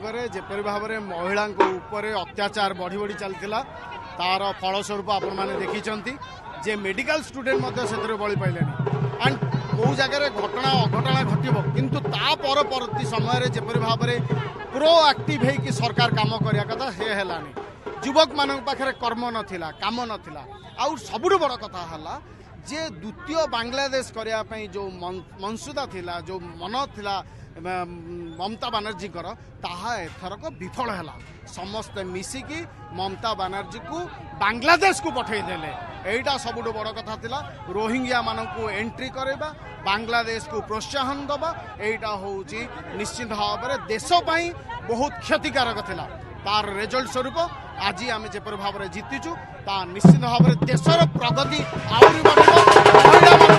में जेपरी भाव में महिला अत्याचार बढ़ी बढ़ी चलता तार फलस्वरूप आपण मैंने देखी जे मेडिकल स्टूडेंट से बड़ी पाइले एंड कौ जगह घटना अघटना घटव किंतु ता परवर्ती समय जेपरी भाव में प्रोएक्टिव है सरकार काम करने कथा से हेलानी युवक मान पाखे कर्म नथिला काम नथिला आउ सबुठ बड़ कथा है जे द्वितीय बांग्लादेश करने जो मनसुदा थिला जो मन थिला ममता बानर्जी ताहा एथरक विफल है समस्ते मिसिकी ममता बानर्जी को बांग्लादेश को पठेदेले एटा सबुठ बड़ कथा थिला रोहिंग्या मानू एंट्री करवा बांग्लादेश को प्रोत्साहन दबा एटा होउची निश्चित भाव में देश बहुत क्षतिकारक थिला तार रिजल्ट स्वरूप आज आम जेपर भाव में जीतिचु ता निश्चित भाव में देशर प्रगति आहुरी बढ़िबो।